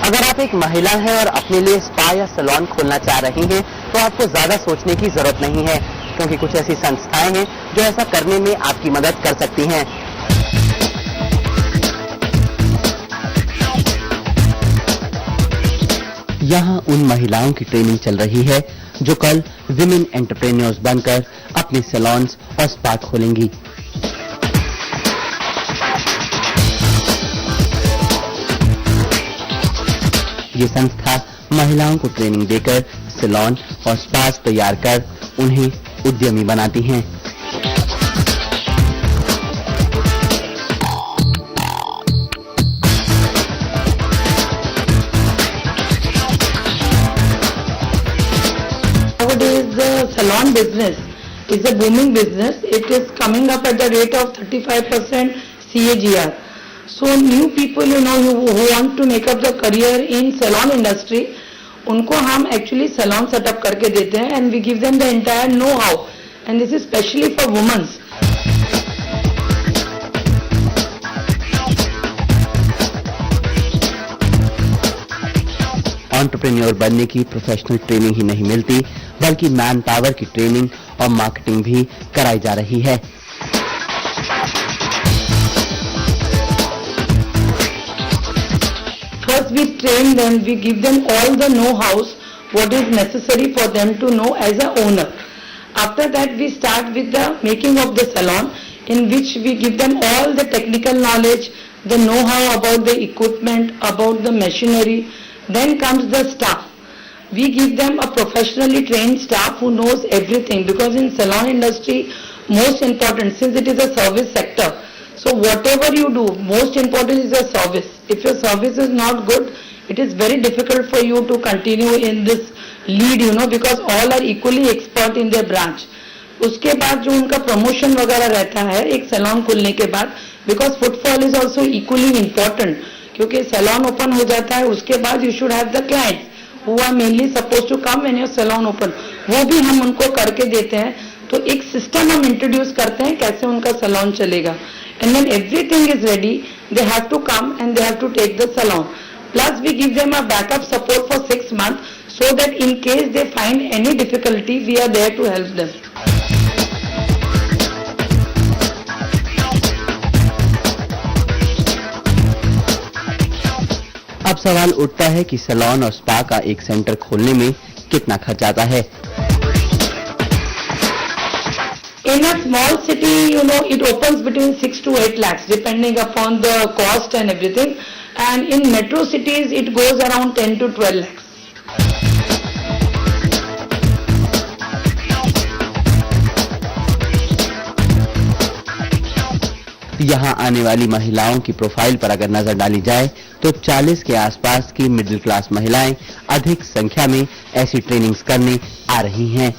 अगर आप एक महिला हैं और अपने लिए स्पा या सैलून खोलना चाह रही हैं, तो आपको ज्यादा सोचने की जरूरत नहीं है, क्योंकि कुछ ऐसी संस्थाएं हैं जो ऐसा करने में आपकी मदद कर सकती हैं। यहाँ उन महिलाओं की ट्रेनिंग चल रही है जो कल विमेन एंटरप्रेन्योर्स बनकर अपने सैलून्स और स्पा खोलेंगी। ये संस्था महिलाओं को ट्रेनिंग देकर सैलून और स्पा तैयार कर उन्हें उद्यमी बनाती हैं। Nowadays, the salon business is a booming business. It is coming up at the rate of 35% CAGR. So new people, who want to make up the career in salon industry, उनको हम actually salon setup करके देते हैं and we give them the entire know-how, and this is specially for women. Entrepreneur बनने की professional training ही नहीं मिलती, बल्कि मैन पावर की ट्रेनिंग और मार्केटिंग भी कराई जा रही है। First we train them, we give them all the know-hows, what is necessary for them to know as a owner. After that we start with the making of the salon, in which we give them all the technical knowledge, the know-how about the equipment, about the machinery. Then comes the staff. We give them a professionally trained staff who knows everything, because in salon industry, most important, since it is a service sector, so whatever you do, most important is the service. If your service is not good, it is very difficult for you to continue in this lead, because all are equally expert in their branch. उसके बाद जो उनका promotion वगैरह रहता है एक salon खुलने के बाद, because footfall is also equally important, क्योंकि सैलून ओपन हो जाता है उसके बाद you should have the clients who are mainly suppose to come when your salon open, वो भी हम उनको करके देते हैं। तो एक सिस्टम हम इंट्रोड्यूस करते हैं कैसे उनका सैलून चलेगा, and when everything is ready they have to come and they have to take the salon. Plus we give them a backup support for 6 months so that in case they find any difficulty we are there to help them. अब सवाल उठता है कि salon और spa का एक centre खोलने में कितना खर्च आता है। In a small city, it opens between 6 to 8 lakhs depending upon the cost and everything, and in metro cities it goes around 10 to 12 lakhs. यहाँ आने वाली महिलाओं की प्रोफाइल पर अगर नजर डाली जाए तो 40 के आसपास की मिडिल क्लास महिलाएं अधिक संख्या में ऐसी ट्रेनिंग्स करने आ रही हैं।